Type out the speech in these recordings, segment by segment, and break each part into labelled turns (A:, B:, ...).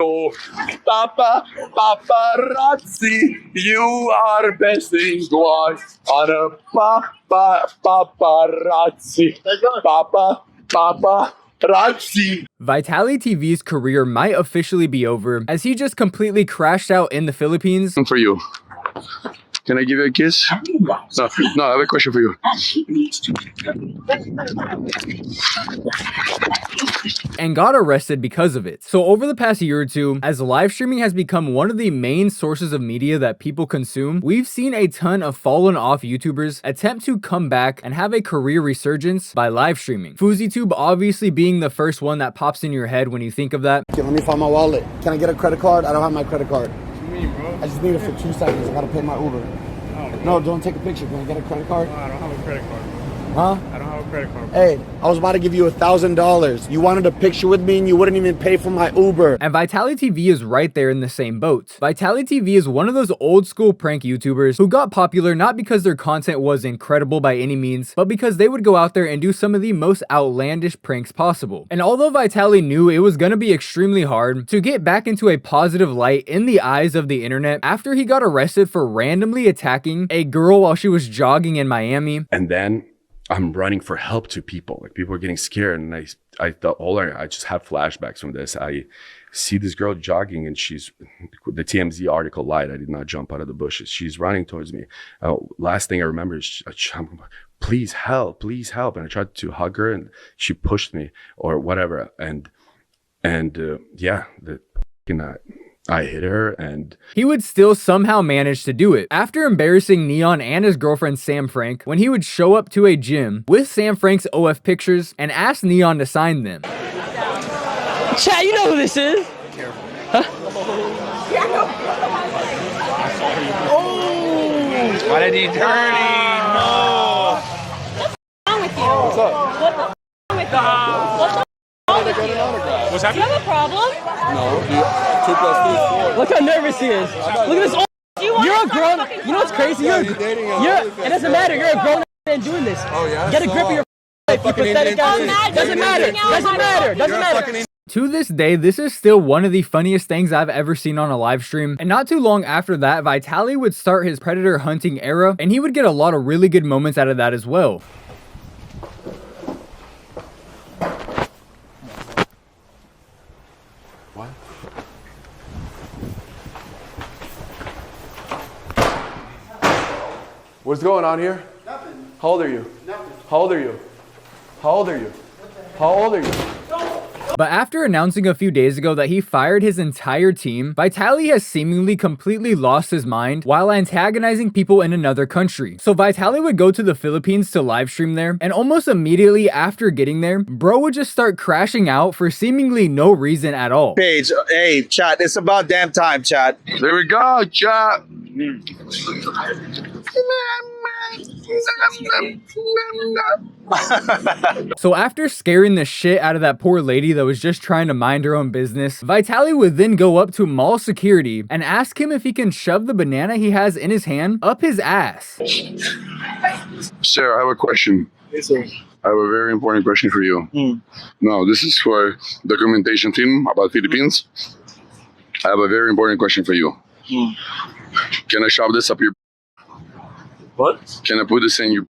A: you. Paparazzi, you are besting us on a paparazzi. Paparazzi.
B: Vitaly TV's career might officially be over, as he just completely crashed out in the Philippines.
A: For you. Can I give you a kiss? No, I have a question for you.
B: And got arrested because of it. So over the past year or two, as live streaming has become one of the main sources of media that people consume, we've seen a ton of fallen off YouTubers attempt to come back and have a career resurgence by live streaming. FouseyTube obviously being the first one that pops in your head when you think of that.
C: Okay, let me find my wallet. Can I get a credit card? I don't have my credit card.
D: What do you mean, bro?
C: I just need it for 2 seconds. I gotta pay my Uber. No, don't take a picture. Can I get a credit card?
D: No, I don't have a credit card.
C: Huh?
D: I don't have a credit card.
C: Hey, I was about to give you $1,000. You wanted a picture with me and you wouldn't even pay for my Uber.
B: And Vitaly TV is right there in the same boat. Vitaly TV is one of those old school prank YouTubers who got popular not because their content was incredible by any means, but because they would go out there and do some of the most outlandish pranks possible. And although Vitaly knew it was gonna be extremely hard to get back into a positive light in the eyes of the internet after he got arrested for randomly attacking a girl while she was jogging in Miami.
A: And then I'm running for help to people. Like, people are getting scared, and I just have flashbacks from this. I see this girl jogging, and she's, the TMZ article lied. I did not jump out of the bushes. She's running towards me. Last thing I remember is, please help, please help. And I tried to hug her, and she pushed me or whatever. And yeah, I hit her, and
B: he would still somehow manage to do it. After embarrassing Neon and his girlfriend Sam Frank, when he would show up to a gym with Sam Frank's OF pictures and ask Neon to sign them.
E: Chat, you know who this is?
D: Careful.
E: Huh?
D: Oh! Why did he dirty? No!
F: What's wrong with you?
D: What's up?
F: What's wrong with you?
D: What's
F: Do
D: happening?
F: you have a problem?
D: No. 2 + 2 is 4.
E: Look how nervous he is. Look at this old. You're a grown. You know what's crazy? It doesn't matter. You're a grown man doing this.
D: Oh yeah.
E: Get a grip of your life. You pathetic ass. Doesn't matter. Doesn't matter. Doesn't matter.
B: To this day, this is still one of the funniest things I've ever seen on a live stream. And not too long after that, Vitaly would start his predator hunting era, and he would get a lot of really good moments out of that as well.
A: what? What's going on here?
C: Nothing.
A: How old are you?
C: Nothing.
A: How old are you? How old are you? How old are you?
B: But after announcing a few days ago that he fired his entire team, Vitaly has seemingly completely lost his mind while antagonizing people in another country. So Vitaly would go to the Philippines to live stream there, and almost immediately after getting there, bro would just start crashing out for seemingly no reason at all.
G: Page, hey, chat, it's about damn time, chat.
A: There we go, chat.
B: So after scaring the shit out of that poor lady that was just trying to mind her own business, Vitaly would then go up to mall security and ask him if he can shove the banana he has in his hand up his ass.
A: Sir, I have a question.
G: Yes, sir.
A: I have a very important question for you. No, this is for documentation team about Philippines. I have a very important question for you. Can I shove this up your?
G: What?
A: Can I put this in your?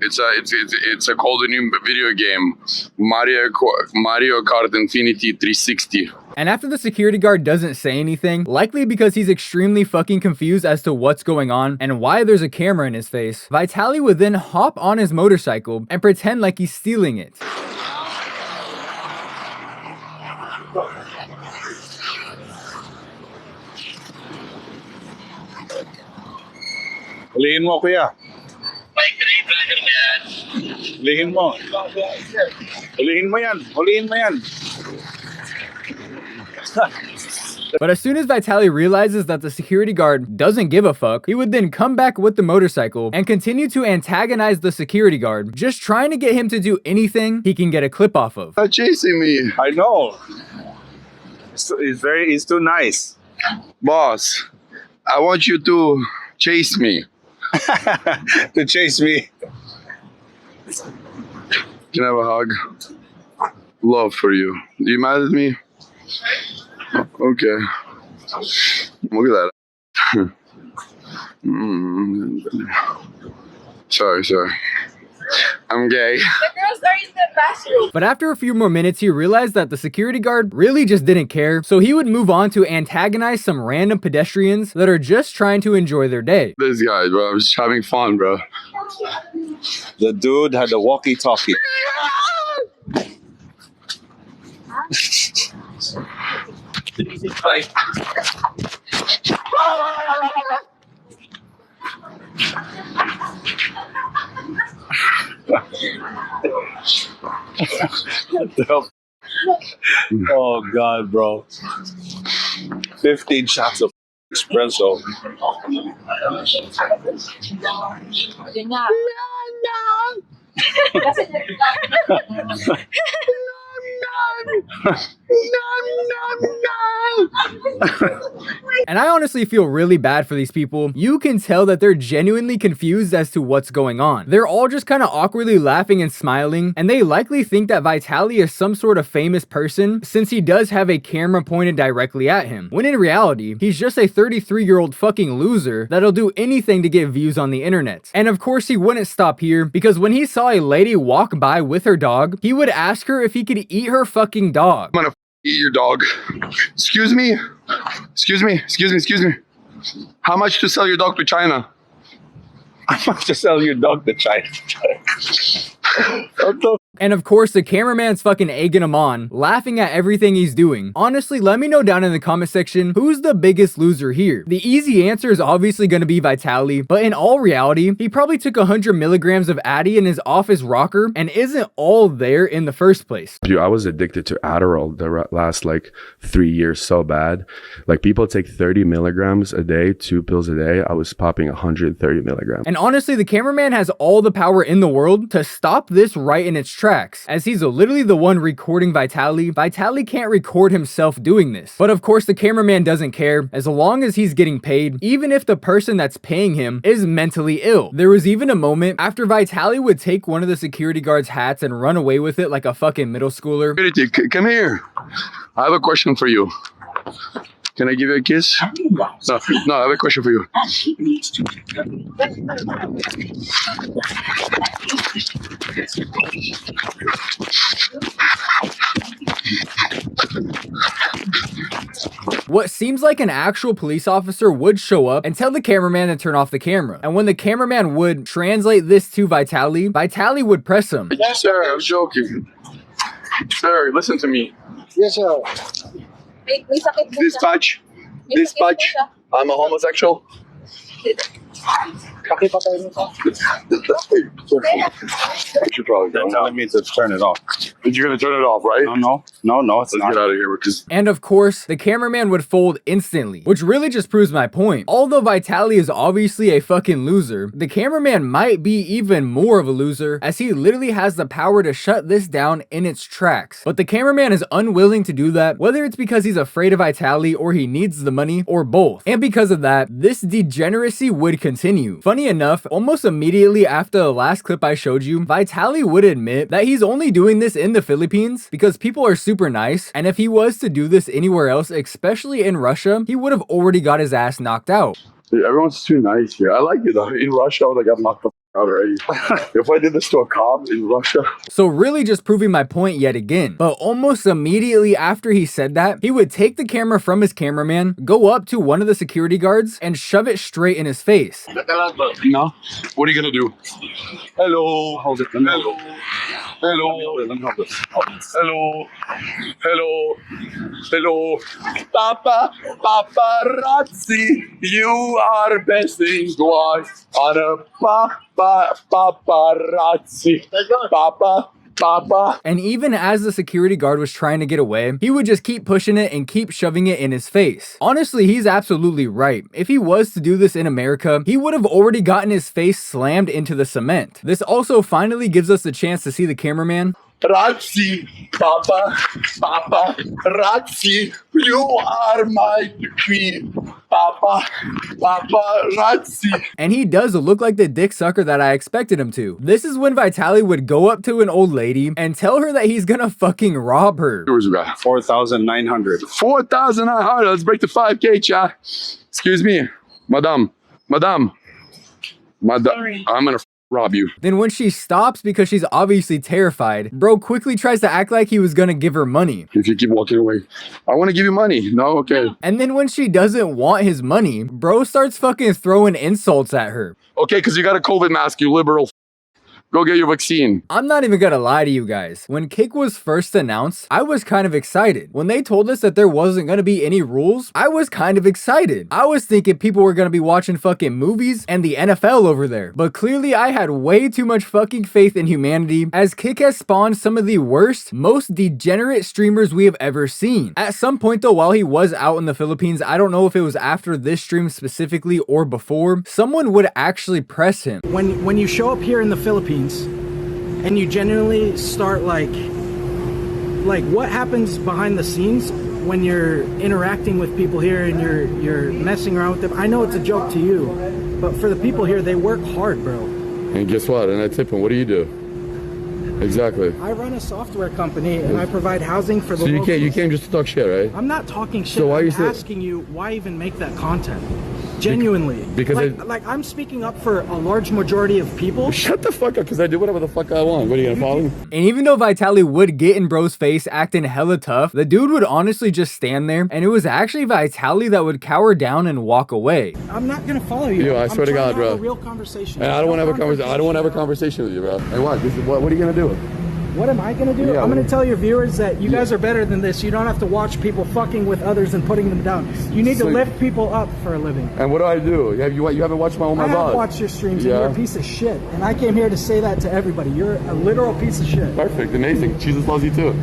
A: It's a called a new video game, Mario Kart Infinity 360.
B: And after the security guard doesn't say anything, likely because he's extremely fucking confused as to what's going on and why there's a camera in his face, Vitaly would then hop on his motorcycle and pretend like he's stealing it.
G: Hulihin mo, kuya. Hulihin mo. Hulihin mo yan. Hulihin mo yan.
B: But as soon as Vitaly realizes that the security guard doesn't give a fuck, he would then come back with the motorcycle and continue to antagonize the security guard, just trying to get him to do anything he can get a clip off of.
A: Stop chasing me.
G: I know. He's too nice.
A: Boss, I want you to chase me.
G: To chase me.
A: Can I have a hug? Love for you. You mad at me?
H: Okay. Look at that. Sorry. I'm gay.
F: The girls are in the bathroom.
B: But after a few more minutes, he realized that the security guard really just didn't care, so he would move on to antagonize some random pedestrians that are just trying to enjoy their day.
H: This guy, bro, I was just having fun, bro.
G: The dude had a walkie-talkie. Oh God, bro. 15 shots of espresso.
F: Yun nga.
B: And I honestly feel really bad for these people. You can tell that they're genuinely confused as to what's going on. They're all just kind of awkwardly laughing and smiling, and they likely think that Vitaly is some sort of famous person since he does have a camera pointed directly at him, when in reality, he's just a 33-year-old fucking loser that'll do anything to get views on the internet. And of course he wouldn't stop here, because when he saw a lady walk by with her dog, he would ask her if he could eat her fucking dog.
H: I'm gonna eat your dog. Excuse me. How much to sell your dog to China?
G: How much to sell your dog to China? What the
B: And of course, the cameraman's fucking egging him on, laughing at everything he's doing. Honestly, let me know down in the comment section, who's the biggest loser here? The easy answer is obviously gonna be Vitaly, but in all reality, he probably took 100 milligrams of Addy in his office rocker and isn't all there in the first place.
A: Dude, I was addicted to Adderall the last like 3 years so bad. Like people take 30 milligrams a day, 2 pills a day. I was popping 130 milligrams.
B: And honestly, the cameraman has all the power in the world to stop this right in its tracks, as he's literally the one recording Vitaly. Vitaly can't record himself doing this. But of course, the cameraman doesn't care, as long as he's getting paid, even if the person that's paying him is mentally ill. There was even a moment after Vitaly would take one of the security guards' hats and run away with it like a fucking middle schooler.
H: Come here. I have a question for you. Can I give you a kiss? No, I have a question for you.
B: What seems like an actual police officer would show up and tell the cameraman to turn off the camera. And when the cameraman would translate this to Vitaly, Vitaly would press him.
H: Sir, I'm joking. Sir, listen to me.
C: Yes, sir.
F: May sakit po siya.
H: Dispatch.
F: May sakit po
H: Dispatch.
F: siya.
H: I'm a homosexual.
C: Pakipatay mo sa.
H: You should probably
G: They're
H: go.
G: telling me to turn it off.
H: You're gonna turn it off, right?
G: No, it's
H: Let's
G: not.
H: get out of here because
B: And of course, the cameraman would fold instantly, which really just proves my point. Although Vitaly is obviously a fucking loser, the cameraman might be even more of a loser, as he literally has the power to shut this down in its tracks. But the cameraman is unwilling to do that, whether it's because he's afraid of Vitaly or he needs the money, or both. And because of that, this degeneracy would continue. Funny enough, almost immediately after the last clip I showed you, Vitaly would admit that he's only doing this in the Philippines because people are super nice, and if he was to do this anywhere else, especially in Russia, he would have already got his ass knocked out.
H: dude, everyone's too nice here. I like it though. In Russia, I would have got knocked the out already. If I did this to a cop in Russia.
B: So really just proving my point yet again. But almost immediately after he said that, he would take the camera from his cameraman, go up to one of the security guards, and shove it straight in his face.
H: No. What are you gonna do? Hello.
G: Hold it.
H: Hello. Hello. Hello. Hello. Hello. Papa. Paparazzi. You are best in twice on a paparazzi. Papa.
B: And even as the security guard was trying to get away, he would just keep pushing it and keep shoving it in his face. Honestly, he's absolutely right. If he was to do this in America, he would have already gotten his face slammed into the cement. This also finally gives us the chance to see the cameraman.
H: Razzi, Papa, Razzi, you are my queen. Paparazzi.
B: And he does look like the dick sucker that I expected him to. This is when Vitaly would go up to an old lady and tell her that he's gonna fucking rob her.
H: Where's we got?
G: 4,900.
H: 4,900. Let's break the 5K, chat. Excuse me, madam. I'm gonna rob you.
B: Then when she stops because she's obviously terrified, bro quickly tries to act like he was gonna give her money.
H: If you keep walking away, I want to give you money. No, okay.
B: And then when she doesn't want his money, bro starts fucking throwing insults at her.
H: Okay, because you got a COVID mask, you liberal. Go get your vaccine.
B: I'm not even gonna lie to you guys. When Kick was first announced, I was kind of excited. When they told us that there wasn't gonna be any rules, I was kind of excited. I was thinking people were gonna be watching fucking movies and the NFL over there. But clearly I had way too much fucking faith in humanity, as Kick has spawned some of the worst, most degenerate streamers we have ever seen. At some point though, while he was out in the Philippines, I don't know if it was after this stream specifically or before, someone would actually press him.
I: When you show up here in the Philippines and you genuinely start like what happens behind the scenes when you're interacting with people here and you're messing around with them. I know it's a joke to you, but for the people here, they work hard, bro.
H: And guess what? And I tip him. What do you do? Exactly.
I: I run a software company and I provide housing for the
H: So
I: locals.
H: you came just to talk shit, right?
I: I'm not talking shit.
H: So why
I: I'm
H: you say-
I: asking you why even make that content? Genuinely.
H: Because
I: like I'm speaking up for a large majority of people.
H: Shut the fuck up, because I do whatever the fuck I want. What are you gonna follow me?
B: And even though Vitaly would get in bro's face acting hella tough, the dude would honestly just stand there, and it was actually Vitaly that would cower down and walk away.
I: I'm not gonna follow you.
H: Yo, I swear to
I: I'm
H: God,
I: trying to have
H: bro.
I: a real conversation.
H: And I don't want to have a conversation. I don't want to have a
I: bro.
H: conversation with you, bro. Hey, what? What are you gonna do?
I: What am I gonna do?
H: Yeah,
I: I'm gonna
H: what-
I: tell your viewers that you guys are better than this. You don't have to watch people fucking with others and putting them down. You need to
H: So-
I: lift people up for a living.
H: And what do I do? You haven't watched all my
I: I have
H: vlogs?
I: watched your streams and
H: Yeah.
I: you're a piece of shit. And I came here to say that to everybody. You're a literal piece of shit.
H: Perfect, amazing. Jesus loves you too.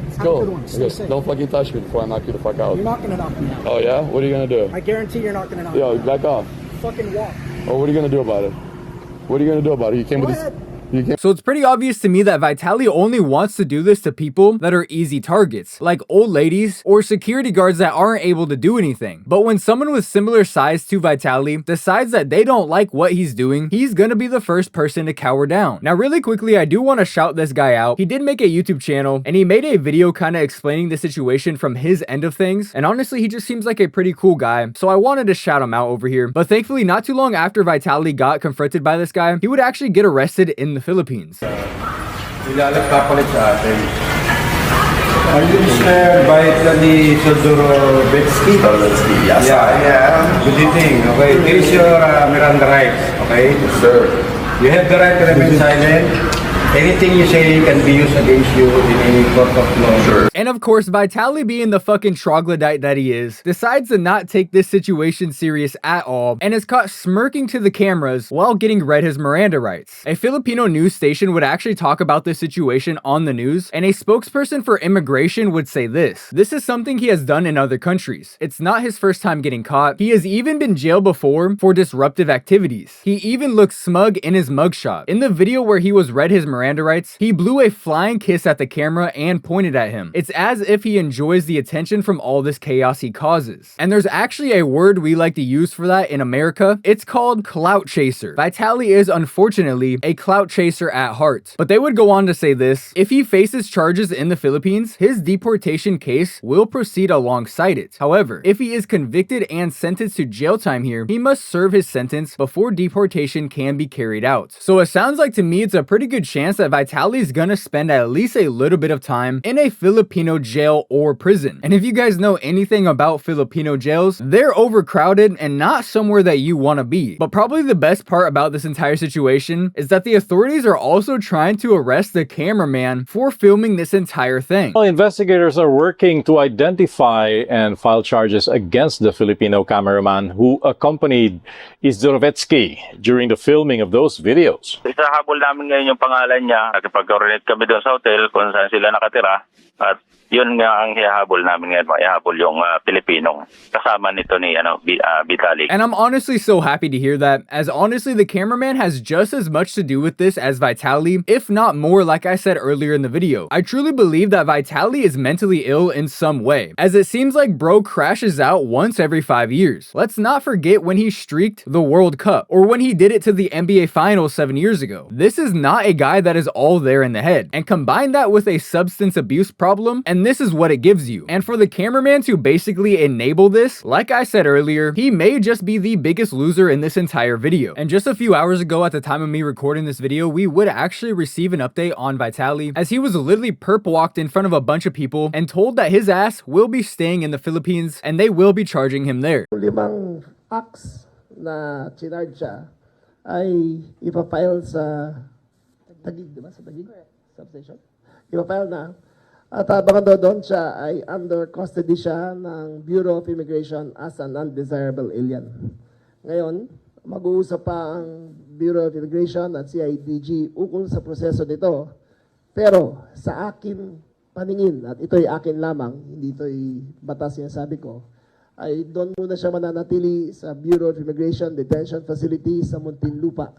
H: Let's
I: Have a
H: go.
I: good one. Stay safe.
H: Don't fucking touch me before I knock you the fuck out.
I: You're not gonna knock me out.
H: Oh yeah? What are you gonna do?
I: I guarantee you're not gonna knock me
H: Yo,
I: out.
H: back off.
I: Fucking walk.
H: Oh, what are you gonna do about it? What are you gonna do about it? You came
I: Go
H: with this.
I: ahead.
H: You came.
B: So it's pretty obvious to me that Vitaly only wants to do this to people that are easy targets, like old ladies or security guards that aren't able to do anything. But when someone with similar size to Vitaly decides that they don't like what he's doing, he's gonna be the first person to cower down. Now really quickly, I do want to shout this guy out. He did make a YouTube channel and he made a video kind of explaining the situation from his end of things. And honestly, he just seems like a pretty cool guy. So I wanted to shout him out over here. But thankfully, not too long after Vitaly got confronted by this guy, he would actually get arrested in the Philippines.
J: Are you Mr. Vitaly Sodorovetsky? Yes, I am. Good evening. Okay, this is your Miranda rights. Okay?
H: Sir.
J: You have the right to remain silent. Anything you say can be used against you in any court of law.
H: Sure.
B: And of course, Vitaly, being the fucking troglodyte that he is, decides to not take this situation serious at all and is caught smirking to the cameras while getting read his Miranda rights. A Filipino news station would actually talk about this situation on the news, and a spokesperson for immigration would say this. This is something he has done in other countries. It's not his first time getting caught. He has even been jailed before for disruptive activities. He even looks smug in his mugshot. In the video where he was read his Miranda rights, he blew a flying kiss at the camera and pointed at him. It's as if he enjoys the attention from all this chaos he causes. And there's actually a word we like to use for that in America. It's called clout chaser. Vitaly is unfortunately a clout chaser at heart. But they would go on to say this: if he faces charges in the Philippines, his deportation case will proceed alongside it. However, if he is convicted and sentenced to jail time here, he must serve his sentence before deportation can be carried out. So it sounds like to me it's a pretty good chance that Vitaly is gonna spend at least a little bit of time in a Filipino jail or prison. And if you guys know anything about Filipino jails, they're overcrowded and not somewhere that you want to be. But probably the best part about this entire situation is that the authorities are also trying to arrest the cameraman for filming this entire thing.
K: Well, investigators are working to identify and file charges against the Filipino cameraman who accompanied Isdorovetsky during the filming of those videos.
G: Isahabol namin ngayon yung pangalan niya. Nakipag-coordinate kami doon sa hotel kung saan sila nakatira. At Yun nga ang ihahabol namin ngayon, ihahabol yung Pilipinong kasama nito ni Vitaly.
B: And I'm honestly so happy to hear that, as honestly the cameraman has just as much to do with this as Vitaly, if not more, like I said earlier in the video. I truly believe that Vitaly is mentally ill in some way, as it seems like bro crashes out once every 5 years. Let's not forget when he streaked the World Cup, or when he did it to the NBA Finals 7 years ago. This is not a guy that is all there in the head, and combine that with a substance abuse problem, and this is what it gives you. And for the cameraman to basically enable this, like I said earlier, he may just be the biggest loser in this entire video. And just a few hours ago at the time of me recording this video, we would actually receive an update on Vitaly, as he was literally perp walked in front of a bunch of people and told that his ass will be staying in the Philippines and they will be charging him there.
L: Limang acts na chinarge siya ay ipafile sa Taguig, di ba? Sa Taguig? Substation? Ipafile na. At habang doon siya ay under custody siya ng Bureau of Immigration as an undesirable alien. Ngayon, mag-uusap pa ang Bureau of Immigration at CIDG ukol sa proseso nito. Pero sa akin paningin, at ito'y akin lamang, hindi ito'y batas yung sabi ko, ay doon muna siya mananatili sa Bureau of Immigration Detention Facility sa Muntinlupa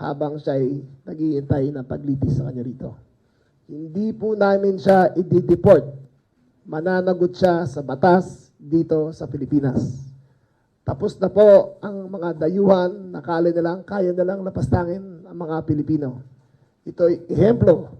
L: habang siya'y nag-iintay ng paglitis sa kanya rito. Hindi po namin siya i-deport. Mananagot siya sa batas dito sa Pilipinas. Tapos na po ang mga dayuhan, nakala nilang, kaya nilang napastangin ang mga Pilipino. Ito'y ehemplo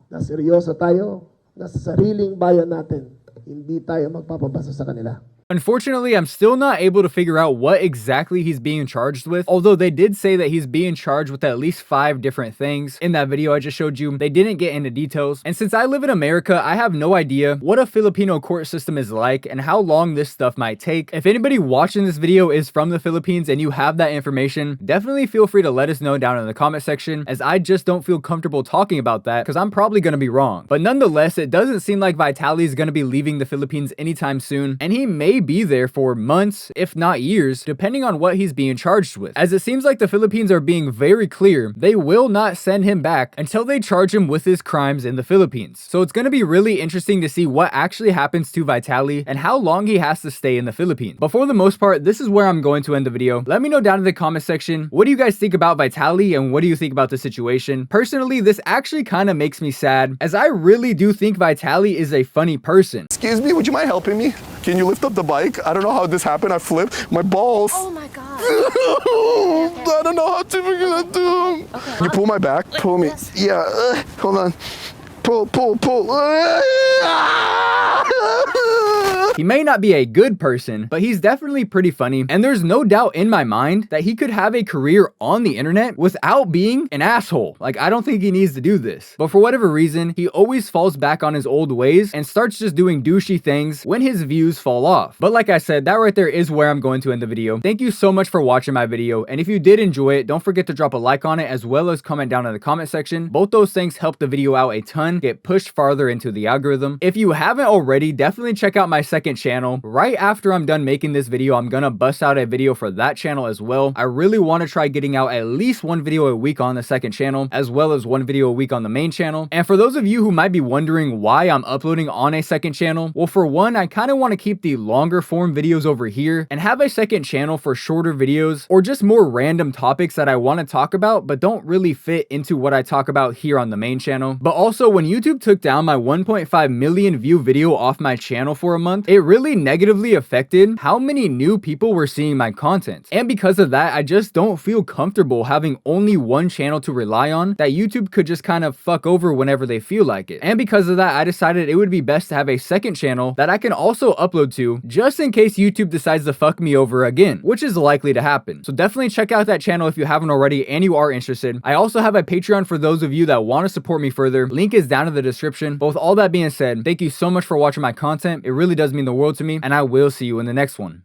L: na seryoso tayo, na sa sariling bayan natin, hindi tayo magpapabasa sa kanila.
B: Unfortunately, I'm still not able to figure out what exactly he's being charged with, although they did say that he's being charged with at least 5 different things. In that video I just showed you, they didn't get into details. And since I live in America, I have no idea what a Filipino court system is like and how long this stuff might take. If anybody watching this video is from the Philippines and you have that information, definitely feel free to let us know down in the comment section, as I just don't feel comfortable talking about that because I'm probably going to be wrong. But nonetheless, it doesn't seem like Vitaly is going to be leaving the Philippines anytime soon, and he may be there for months, if not years, depending on what he's being charged with. As it seems like the Philippines are being very clear, they will not send him back until they charge him with his crimes in the Philippines. So it's going to be really interesting to see what actually happens to Vitaly and how long he has to stay in the Philippines. But for the most part, this is where I'm going to end the video. Let me know down in the comment section, what do you guys think about Vitaly and what do you think about the situation? Personally, this actually kind of makes me sad, as I really do think Vitaly is a funny person.
H: Excuse me, would you mind helping me? Can you lift up the bike? I don't know how this happened. I flipped. My balls.
F: Oh my god.
H: I don't know how to figure that out. Okay. You pull my back. Like pull me. This? Yeah. Hold on. Pull.
B: He may not be a good person, but he's definitely pretty funny, and there's no doubt in my mind that he could have a career on the internet without being an asshole. Like, I don't think he needs to do this. But for whatever reason, he always falls back on his old ways and starts just doing douchey things when his views fall off. But like I said, that right there is where I'm going to end the video. Thank you so much for watching my video, and if you did enjoy it, don't forget to drop a like on it as well as comment down in the comment section. Both those things help the video out a ton, get pushed farther into the algorithm. If you haven't already, definitely check out my second channel. Right after I'm done making this video, I'm gonna bust out a video for that channel as well. I really want to try getting out at least 1 video a week on the second channel, as well as 1 video a week on the main channel. And for those of you who might be wondering why I'm uploading on a second channel, well, for one, I kind of want to keep the longer form videos over here and have a second channel for shorter videos or just more random topics that I want to talk about but don't really fit into what I talk about here on the main channel. But also, when YouTube took down my 1.5 million view video off my channel for a month, it really negatively affected how many new people were seeing my content. And because of that, I just don't feel comfortable having only one channel to rely on that YouTube could just kind of fuck over whenever they feel like it. And because of that, I decided it would be best to have a second channel that I can also upload to, just in case YouTube decides to fuck me over again, which is likely to happen. So definitely check out that channel if you haven't already and you are interested. I also have a Patreon for those of you that want to support me further. Link is down in the description. But with all that being said, thank you so much for watching my content. It really does mean the world to me, and I will see you in the next one.